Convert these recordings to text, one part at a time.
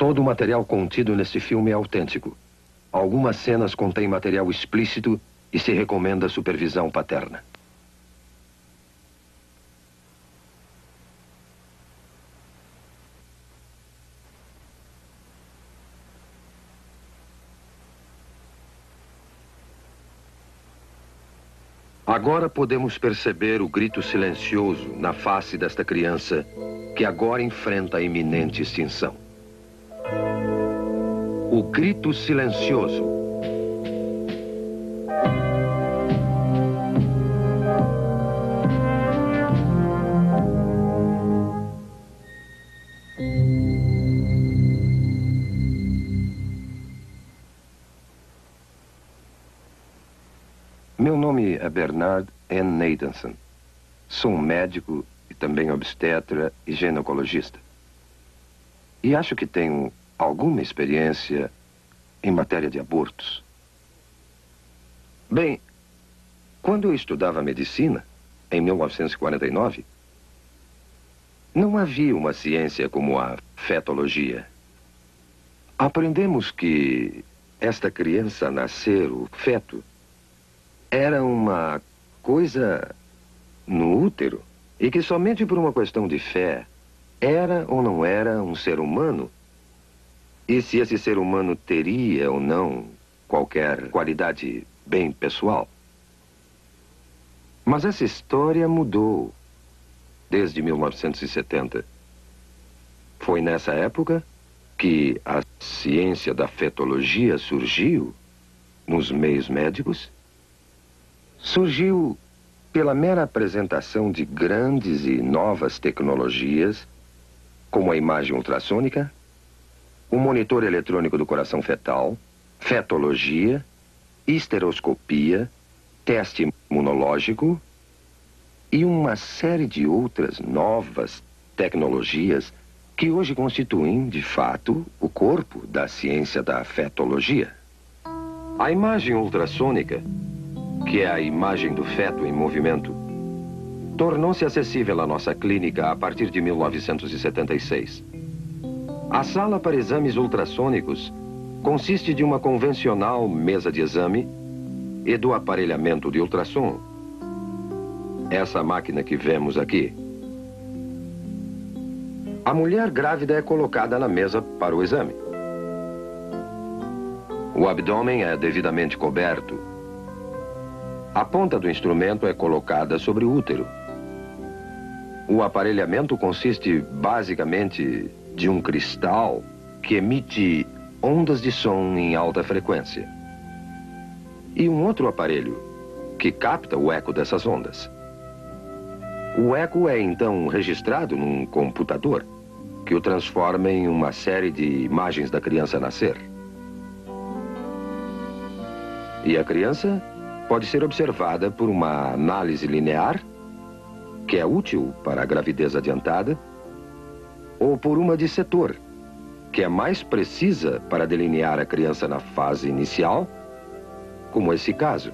Todo o material contido neste filme é autêntico. Algumas cenas contêm material explícito e se recomenda supervisão paterna. Agora podemos perceber o grito silencioso na face desta criança que agora enfrenta a iminente extinção. O grito silencioso. Meu nome é Bernard N. Nathanson. Sou um médico e também obstetra e ginecologista. E acho que tenho alguma experiência em matéria de abortos. Bem, quando eu estudava medicina, em 1949, não havia uma ciência como a fetologia. Aprendemos que esta criança a nascer, o feto, era uma coisa no útero e que somente por uma questão de fé era ou não era um ser humano e se esse ser humano teria ou não qualquer qualidade bem pessoal. Mas essa história mudou desde 1970. Foi nessa época que a ciência da fetologia surgiu nos meios médicos. Surgiu pela mera apresentação de grandes e novas tecnologias, como a imagem ultrassônica, o monitor eletrônico do coração fetal, fetologia, histeroscopia, teste imunológico e uma série de outras novas tecnologias que hoje constituem, de fato, o corpo da ciência da fetologia. A imagem ultrassônica, que é a imagem do feto em movimento, tornou-se acessível à nossa clínica a partir de 1976. A sala para exames ultrassônicos consiste de uma convencional mesa de exame e do aparelhamento de ultrassom. Essa máquina que vemos aqui. A mulher grávida é colocada na mesa para o exame. O abdômen é devidamente coberto. A ponta do instrumento é colocada sobre o útero. O aparelhamento consiste basicamente de um cristal que emite ondas de som em alta frequência. E um outro aparelho que capta o eco dessas ondas. O eco é então registrado num computador que o transforma em uma série de imagens da criança nascer. E a criança pode ser observada por uma análise linear, que é útil para a gravidez adiantada, ou por uma de setor, que é mais precisa para delinear a criança na fase inicial, como esse caso.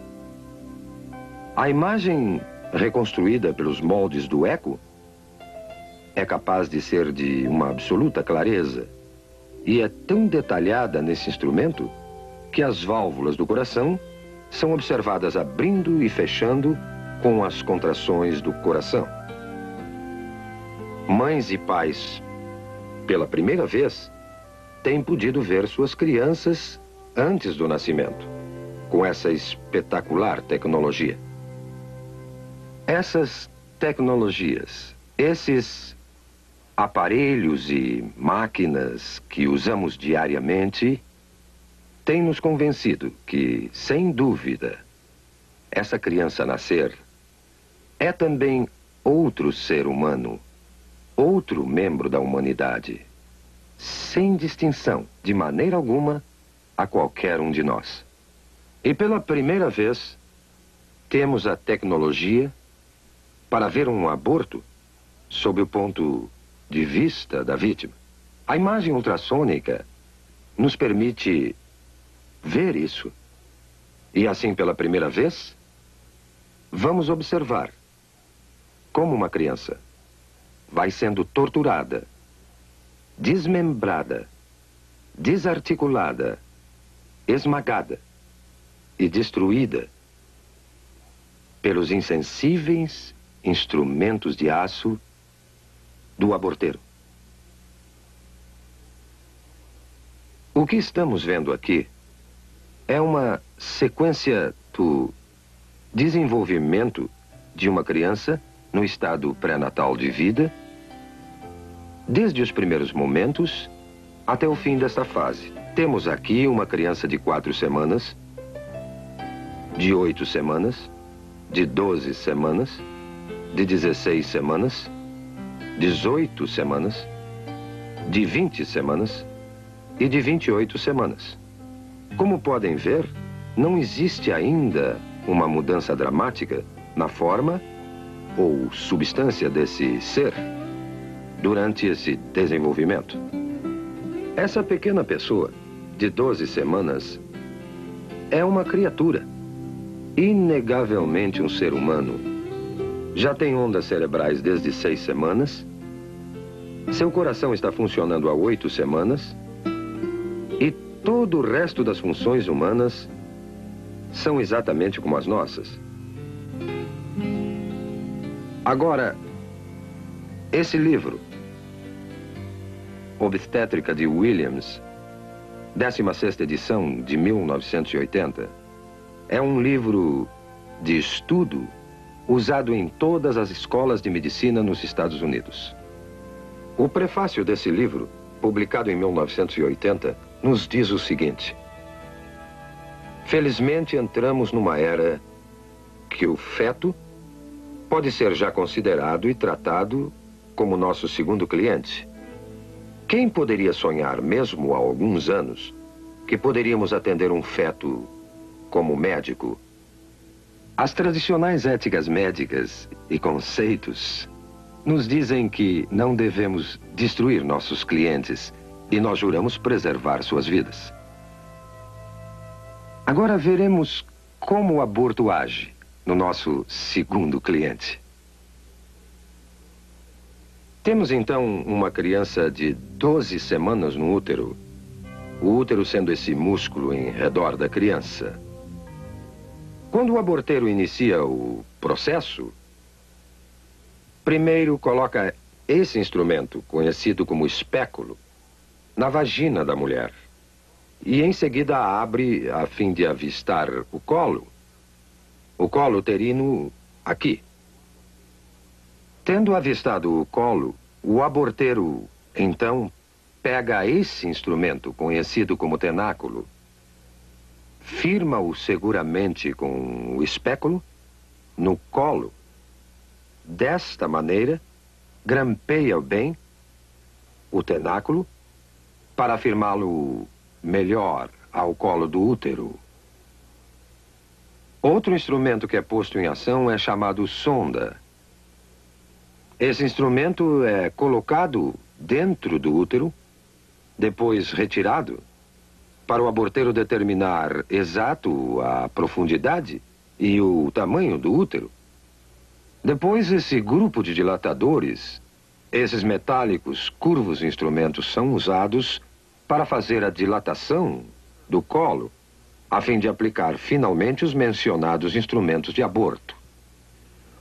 A imagem reconstruída pelos moldes do eco é capaz de ser de uma absoluta clareza e é tão detalhada nesse instrumento que as válvulas do coração são observadas abrindo e fechando com as contrações do coração. Mães e pais, pela primeira vez, têm podido ver suas crianças antes do nascimento, com essa espetacular tecnologia. Essas tecnologias, esses aparelhos e máquinas que usamos diariamente, têm nos convencido que, sem dúvida, essa criança a nascer é também outro ser humano, outro membro da humanidade, sem distinção, de maneira alguma, a qualquer um de nós. E pela primeira vez, temos a tecnologia para ver um aborto sob o ponto de vista da vítima. A imagem ultrassônica nos permite ver isso. E assim, pela primeira vez, vamos observar como uma criança vai sendo torturada, desmembrada desarticulada, esmagada e destruída pelos insensíveis instrumentos de aço do aborteiro. O que estamos vendo aqui é uma sequência do desenvolvimento de uma criança no estado pré-natal de vida, desde os primeiros momentos até o fim desta fase. Temos aqui uma criança de 4 semanas, de 8 semanas, de 12 semanas, de 16 semanas, 18 semanas, de 20 semanas e de 28 semanas. Como podem ver, não existe ainda uma mudança dramática na forma ou substância desse ser durante esse desenvolvimento. Essa pequena pessoa, de 12 semanas, é uma criatura, inegavelmente um ser humano. Já tem ondas cerebrais desde 6 semanas, seu coração está funcionando há 8 semanas e todo o resto das funções humanas são exatamente como as nossas. Agora, esse livro, Obstétrica de Williams, 16ª edição de 1980, é um livro de estudo usado em todas as escolas de medicina nos Estados Unidos. O prefácio desse livro, publicado em 1980, nos diz o seguinte: felizmente entramos numa era que o feto pode ser já considerado e tratado como nosso segundo cliente. Quem poderia sonhar, mesmo há alguns anos, que poderíamos atender um feto como médico? As tradicionais éticas médicas e conceitos nos dizem que não devemos destruir nossos clientes e nós juramos preservar suas vidas. Agora veremos como o aborto age no nosso segundo cliente. Temos então uma criança de 12 semanas no útero, o útero sendo esse músculo em redor da criança. Quando o aborteiro inicia o processo, primeiro coloca esse instrumento, conhecido como espéculo, na vagina da mulher e em seguida abre a fim de avistar o colo uterino aqui. Tendo avistado o colo, o aborteiro, então, pega esse instrumento, conhecido como tenáculo, firma-o seguramente com o espéculo no colo. Desta maneira, grampeia bem o tenáculo para firmá-lo melhor ao colo do útero. Outro instrumento que é posto em ação é chamado sonda. Esse instrumento é colocado dentro do útero, depois retirado, para o aborteiro determinar exato a profundidade e o tamanho do útero. Depois, esse grupo de dilatadores, esses metálicos, curvos instrumentos, são usados para fazer a dilatação do colo, a fim de aplicar finalmente os mencionados instrumentos de aborto.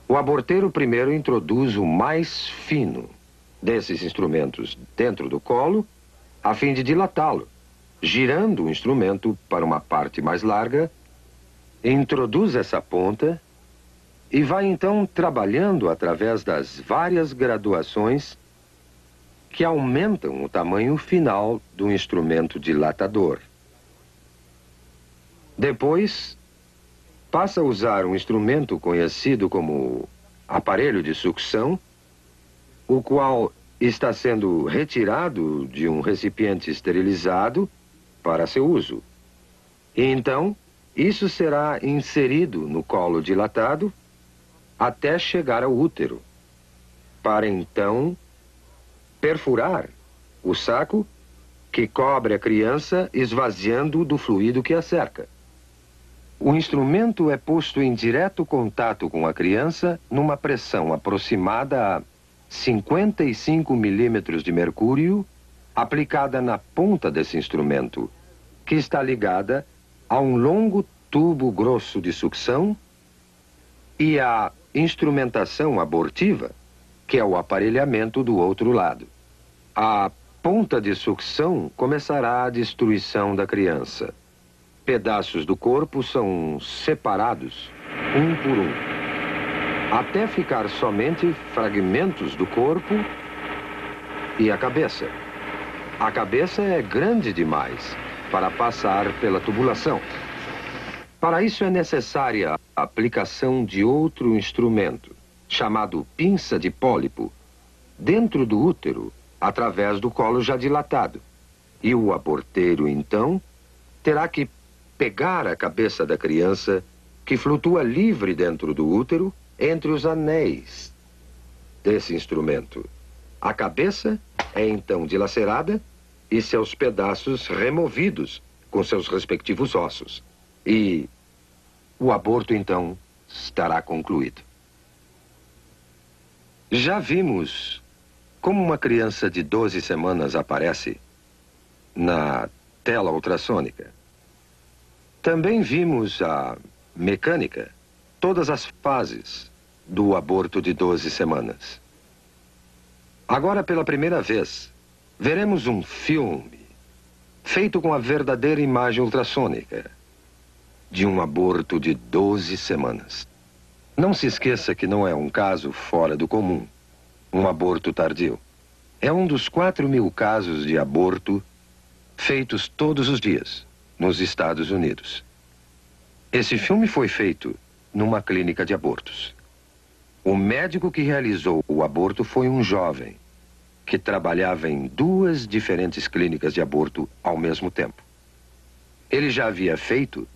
O aborteiro primeiro introduz o mais fino desses instrumentos dentro do colo, a fim de dilatá-lo, girando o instrumento para uma parte mais larga, introduz essa ponta e vai então trabalhando através das várias graduações que aumentam o tamanho final do instrumento dilatador. Depois, passa a usar um instrumento conhecido como aparelho de sucção, o qual está sendo retirado de um recipiente esterilizado para seu uso. E então, isso será inserido no colo dilatado até chegar ao útero, para então perfurar o saco que cobre a criança, esvaziando do fluido que a cerca. O instrumento é posto em direto contato com a criança numa pressão aproximada a 55 milímetros de mercúrio aplicada na ponta desse instrumento, que está ligada a um longo tubo grosso de sucção e a instrumentação abortiva, que é o aparelhamento do outro lado. A ponta de sucção começará a destruição da criança. Pedaços do corpo são separados, um por um, até ficar somente fragmentos do corpo e a cabeça. A cabeça é grande demais para passar pela tubulação. Para isso é necessária a aplicação de outro instrumento, chamado pinça de pólipo, dentro do útero, através do colo já dilatado. E o aborteiro, então, terá que pegar a cabeça da criança, que flutua livre dentro do útero, entre os anéis desse instrumento. A cabeça é então dilacerada e seus pedaços removidos com seus respectivos ossos. E o aborto, então, estará concluído. Já vimos como uma criança de 12 semanas aparece na tela ultrassônica. Também vimos a mecânica, todas as fases do aborto de 12 semanas. Agora, pela primeira vez, veremos um filme feito com a verdadeira imagem ultrassônica de um aborto de 12 semanas. Não se esqueça que não é um caso fora do comum, um aborto tardio. É um dos 4.000 casos de aborto feitos todos os dias nos Estados Unidos. Esse filme foi feito numa clínica de abortos. O médico que realizou o aborto foi um jovem que trabalhava em 2 diferentes clínicas de aborto ao mesmo tempo. Ele já havia feito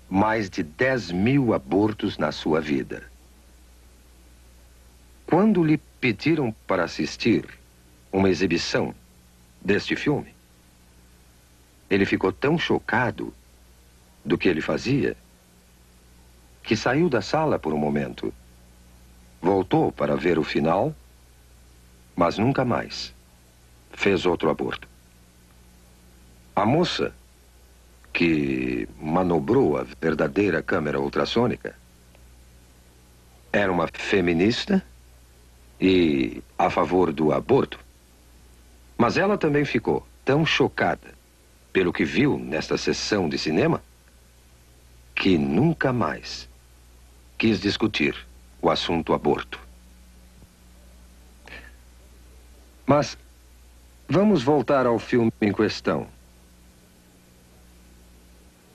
mais de 10.000 abortos na sua vida. Quando lhe pediram para assistir uma exibição deste filme, ele ficou tão chocado do que ele fazia que saiu da sala por um momento. Voltou para ver o final, mas nunca mais fez outro aborto. A moça que manobrou a verdadeira câmera ultrassônica era uma feminista e a favor do aborto. Mas ela também ficou tão chocada pelo que viu nesta sessão de cinema que nunca mais quis discutir o assunto aborto. Mas vamos voltar ao filme em questão.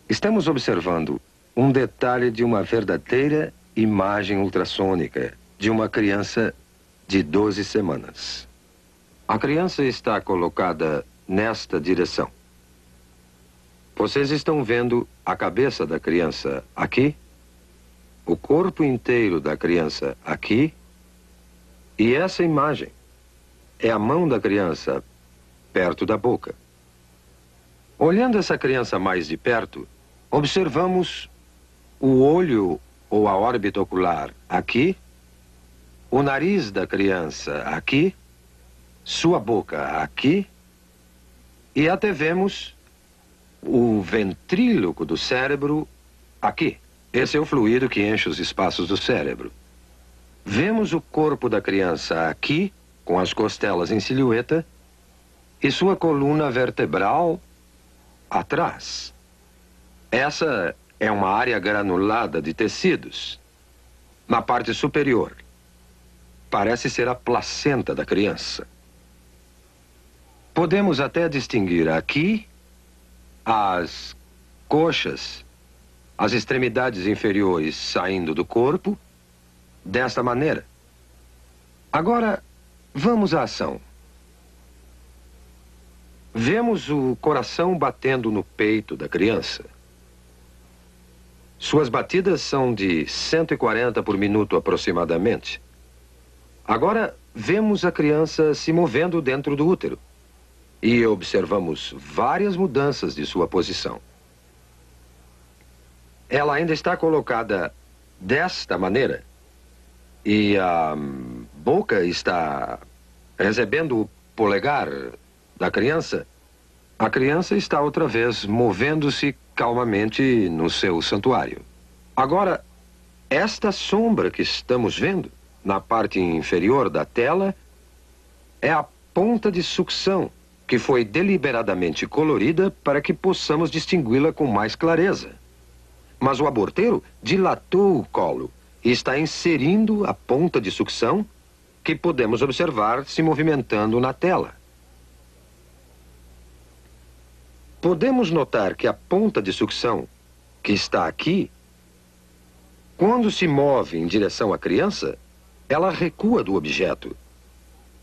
Estamos observando um detalhe de uma verdadeira imagem ultrassônica de uma criança de 12 semanas. A criança está colocada nesta direção. Vocês estão vendo a cabeça da criança aqui, o corpo inteiro da criança aqui, e essa imagem é a mão da criança perto da boca. Olhando essa criança mais de perto, observamos o olho ou a órbita ocular aqui, o nariz da criança aqui, sua boca aqui, e até vemos o ventríloco do cérebro aqui. Esse é o fluido que enche os espaços do cérebro. Vemos o corpo da criança aqui, com as costelas em silhueta, e sua coluna vertebral atrás. Essa é uma área granulada de tecidos. Na parte superior, parece ser a placenta da criança. Podemos até distinguir aqui as coxas, as extremidades inferiores saindo do corpo, desta maneira. Agora, vamos à ação. Vemos o coração batendo no peito da criança. Suas batidas são de 140 por minuto aproximadamente. Agora, vemos a criança se movendo dentro do útero. E observamos várias mudanças de sua posição. Ela ainda está colocada desta maneira. E a boca está recebendo o polegar da criança, a criança está outra vez movendo-se calmamente no seu santuário. Agora, esta sombra que estamos vendo na parte inferior da tela é a ponta de sucção que foi deliberadamente colorida para que possamos distingui-la com mais clareza. Mas o aborteiro dilatou o colo e está inserindo a ponta de sucção que podemos observar se movimentando na tela. Podemos notar que a ponta de sucção que está aqui, quando se move em direção à criança, ela recua do objeto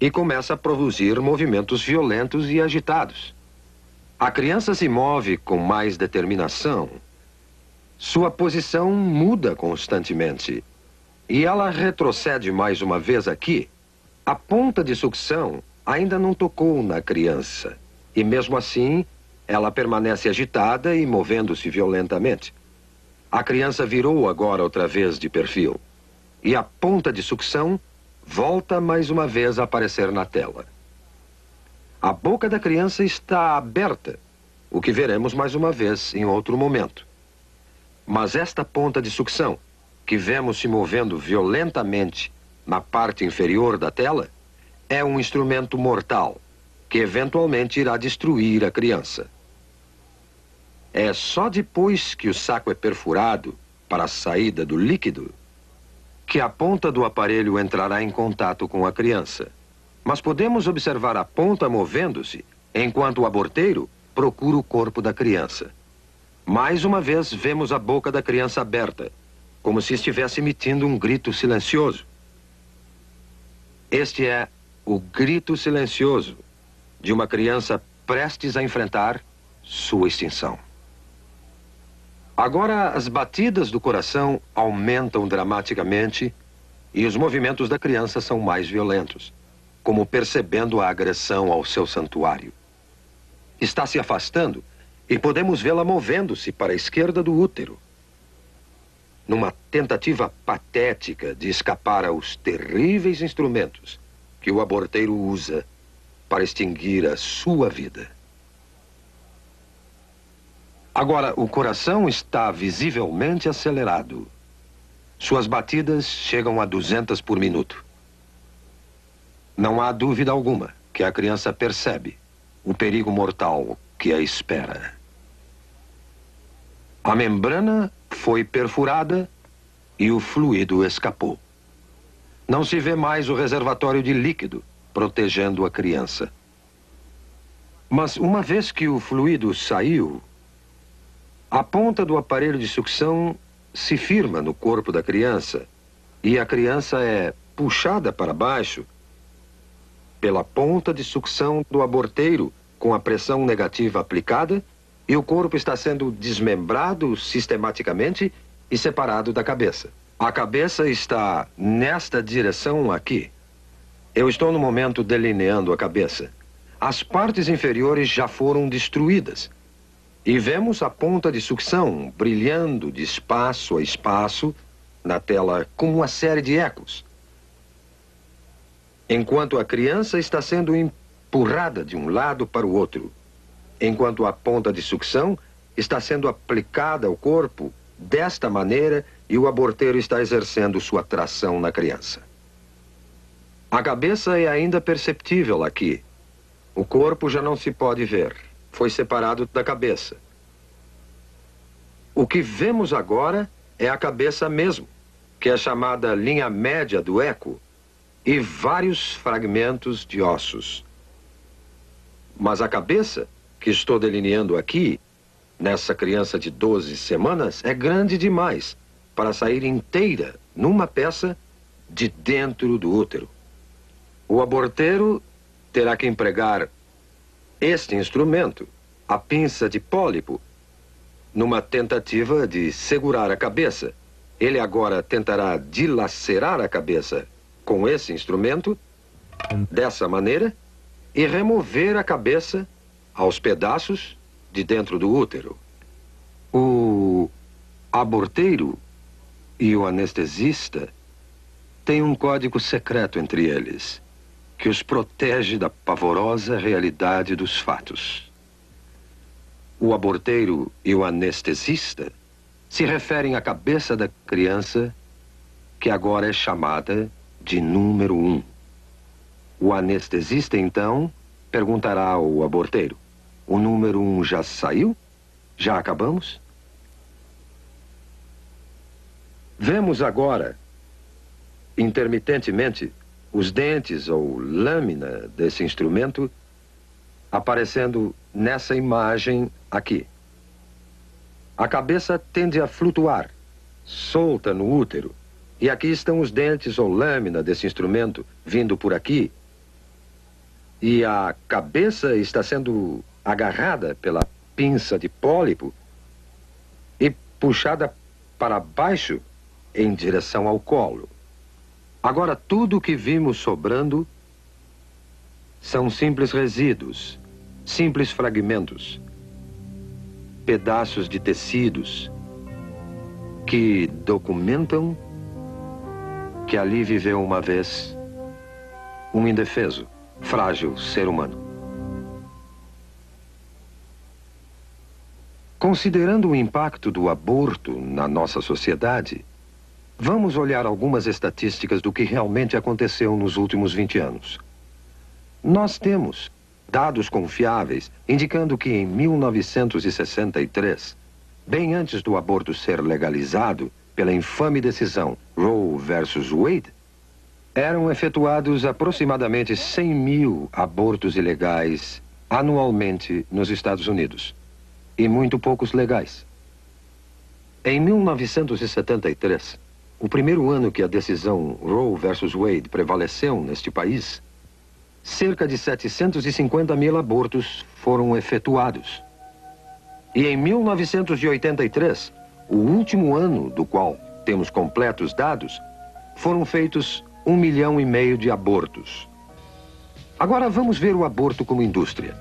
e começa a produzir movimentos violentos e agitados. A criança se move com mais determinação. Sua posição muda constantemente e ela retrocede mais uma vez aqui. A ponta de sucção ainda não tocou na criança e mesmo assim ela permanece agitada e movendo-se violentamente. A criança virou agora outra vez de perfil e a ponta de sucção volta mais uma vez a aparecer na tela. A boca da criança está aberta, o que veremos mais uma vez em outro momento. Mas esta ponta de sucção, que vemos se movendo violentamente na parte inferior da tela, é um instrumento mortal, que eventualmente irá destruir a criança. É só depois que o saco é perfurado para a saída do líquido que a ponta do aparelho entrará em contato com a criança. Mas podemos observar a ponta movendo-se enquanto o aborteiro procura o corpo da criança. Mais uma vez vemos a boca da criança aberta, como se estivesse emitindo um grito silencioso. Este é o grito silencioso de uma criança prestes a enfrentar sua extinção. Agora, as batidas do coração aumentam dramaticamente e os movimentos da criança são mais violentos, como percebendo a agressão ao seu santuário. Está se afastando e podemos vê-la movendo-se para a esquerda do útero, numa tentativa patética de escapar aos terríveis instrumentos que o aborteiro usa para extinguir a sua vida. Agora, o coração está visivelmente acelerado. Suas batidas chegam a 200 por minuto. Não há dúvida alguma que a criança percebe o perigo mortal que a espera. A membrana foi perfurada e o fluido escapou. Não se vê mais o reservatório de líquido protegendo a criança. Mas uma vez que o fluido saiu, a ponta do aparelho de sucção se firma no corpo da criança e a criança é puxada para baixo pela ponta de sucção do aborteiro com a pressão negativa aplicada e o corpo está sendo desmembrado sistematicamente e separado da cabeça. A cabeça está nesta direção aqui. Eu estou no momento delineando a cabeça. As partes inferiores já foram destruídas. E vemos a ponta de sucção brilhando de espaço a espaço na tela com uma série de ecos. Enquanto a criança está sendo empurrada de um lado para o outro, enquanto a ponta de sucção está sendo aplicada ao corpo desta maneira e o aborteiro está exercendo sua tração na criança. A cabeça é ainda perceptível aqui. O corpo já não se pode ver. Foi separado da cabeça. O que vemos agora é a cabeça mesmo, que é chamada linha média do eco, e vários fragmentos de ossos. Mas a cabeça, que estou delineando aqui, nessa criança de 12 semanas, é grande demais para sair inteira numa peça de dentro do útero. O aborteiro terá que empregar este instrumento, a pinça de pólipo, numa tentativa de segurar a cabeça. Ele agora tentará dilacerar a cabeça com esse instrumento, dessa maneira, e remover a cabeça aos pedaços de dentro do útero. O aborteiro e o anestesista têm um código secreto entre eles, que os protege da pavorosa realidade dos fatos. O aborteiro e o anestesista se referem à cabeça da criança, que agora é chamada de número 1. O anestesista, então, perguntará ao aborteiro: o número 1 já saiu? Já acabamos? Vemos agora, intermitentemente, os dentes ou lâmina desse instrumento aparecendo nessa imagem aqui. A cabeça tende a flutuar, solta no útero, e aqui estão os dentes ou lâmina desse instrumento vindo por aqui, e a cabeça está sendo agarrada pela pinça de pólipo e puxada para baixo em direção ao colo. Agora, tudo o que vimos sobrando são simples resíduos, simples fragmentos, pedaços de tecidos que documentam que ali viveu uma vez um indefeso, frágil ser humano. Considerando o impacto do aborto na nossa sociedade, vamos olhar algumas estatísticas do que realmente aconteceu nos últimos 20 anos. Nós temos dados confiáveis indicando que em 1963, bem antes do aborto ser legalizado pela infame decisão Roe versus Wade, eram efetuados aproximadamente 100 mil abortos ilegais anualmente nos Estados Unidos, e muito poucos legais. Em 1973, o primeiro ano que a decisão Roe versus Wade prevaleceu neste país, cerca de 750 mil abortos foram efetuados. E em 1983, o último ano do qual temos completos dados, foram feitos 1,5 milhão de abortos. Agora vamos ver o aborto como indústria.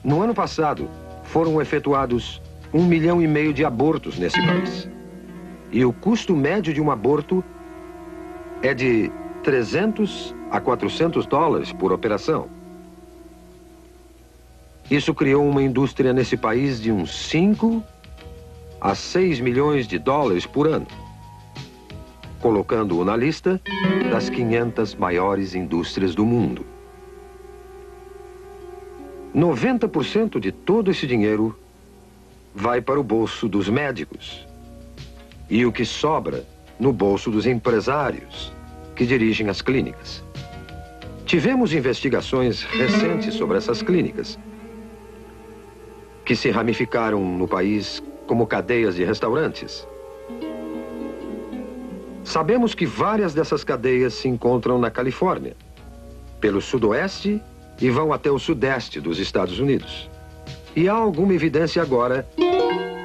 No ano passado, foram efetuados 1,5 milhão de abortos nesse país. E o custo médio de um aborto é de 300 a 400 dólares por operação. Isso criou uma indústria nesse país de uns 5 a 6 milhões de dólares por ano, colocando-o na lista das 500 maiores indústrias do mundo. 90% de todo esse dinheiro vai para o bolso dos médicos e o que sobra no bolso dos empresários que dirigem as clínicas. Tivemos investigações recentes sobre essas clínicas, que se ramificaram no país como cadeias de restaurantes. Sabemos que várias dessas cadeias se encontram na Califórnia, pelo sudoeste e vão até o sudeste dos Estados Unidos. E há alguma evidência agora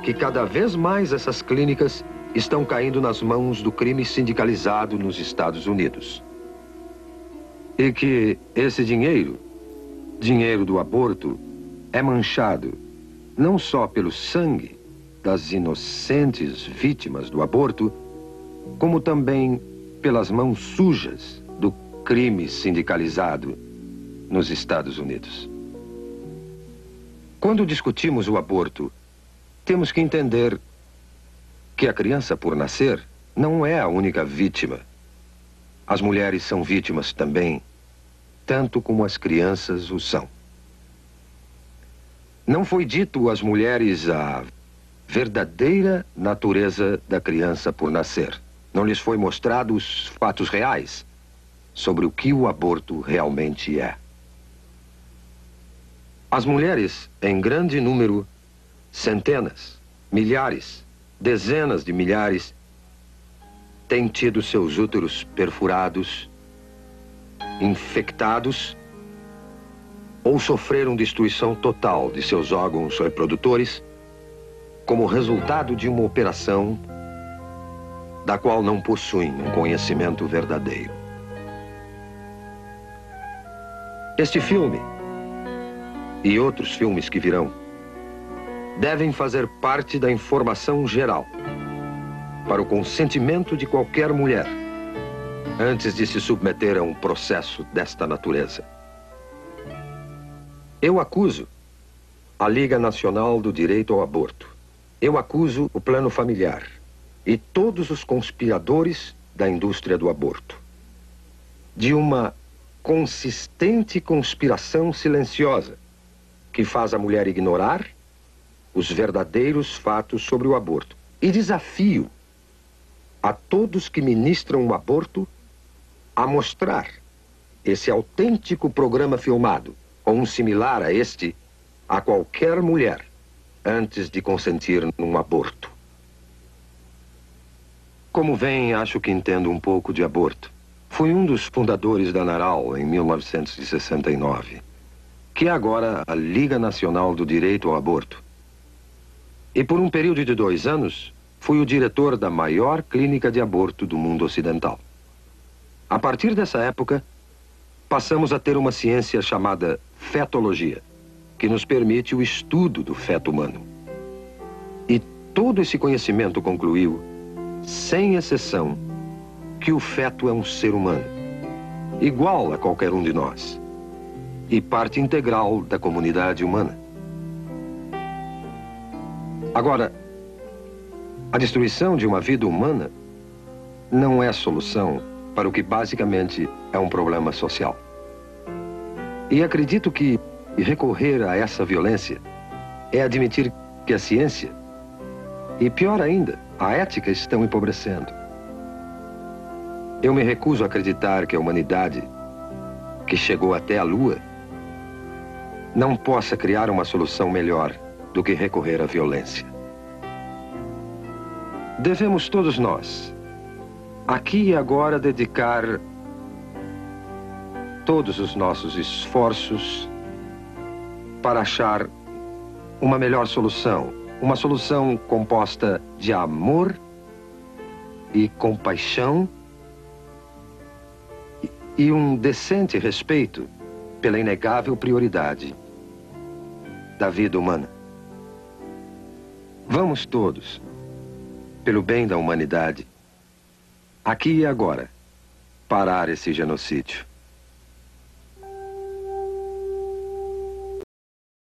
que cada vez mais essas clínicas estão caindo nas mãos do crime sindicalizado nos Estados Unidos. E que esse dinheiro do aborto, é manchado não só pelo sangue das inocentes vítimas do aborto, como também pelas mãos sujas do crime sindicalizado nos Estados Unidos. Quando discutimos o aborto, temos que entender que a criança por nascer não é a única vítima. As mulheres são vítimas também, tanto como as crianças o são. Não foi dito às mulheres a verdadeira natureza da criança por nascer. Não lhes foi mostrado os fatos reais sobre o que o aborto realmente é. As mulheres, em grande número, centenas, milhares, dezenas de milhares, têm tido seus úteros perfurados, infectados, ou sofreram destruição total de seus órgãos reprodutores como resultado de uma operação da qual não possuem um conhecimento verdadeiro. Este filme e outros filmes que virão devem fazer parte da informação geral para o consentimento de qualquer mulher antes de se submeter a um processo desta natureza. Eu acuso a Liga Nacional do Direito ao Aborto. Eu acuso o Plano Familiar e todos os conspiradores da indústria do aborto de uma consistente conspiração silenciosa que faz a mulher ignorar os verdadeiros fatos sobre o aborto. E desafio a todos que ministram o aborto a mostrar esse autêntico programa filmado, ou um similar a este, a qualquer mulher antes de consentir num aborto. Como veem, acho que entendo um pouco de aborto. Fui um dos fundadores da NARAL em 1969, que é agora a Liga Nacional do Direito ao Aborto. E por um período de 2 anos, fui o diretor da maior clínica de aborto do mundo ocidental. A partir dessa época, passamos a ter uma ciência chamada fetologia, que nos permite o estudo do feto humano. E todo esse conhecimento concluiu, sem exceção, que o feto é um ser humano, igual a qualquer um de nós, e parte integral da comunidade humana. Agora, a destruição de uma vida humana não é solução para o que basicamente é um problema social. E acredito que recorrer a essa violência é admitir que a ciência, e pior ainda, a ética estão empobrecendo. Eu me recuso a acreditar que a humanidade, que chegou até a Lua, não possa criar uma solução melhor do que recorrer à violência. Devemos todos nós, aqui e agora, dedicar todos os nossos esforços para achar uma melhor solução. Uma solução composta de amor e compaixão e um decente respeito pela inegável prioridade da vida humana. Vamos todos, pelo bem da humanidade, aqui e agora, parar esse genocídio.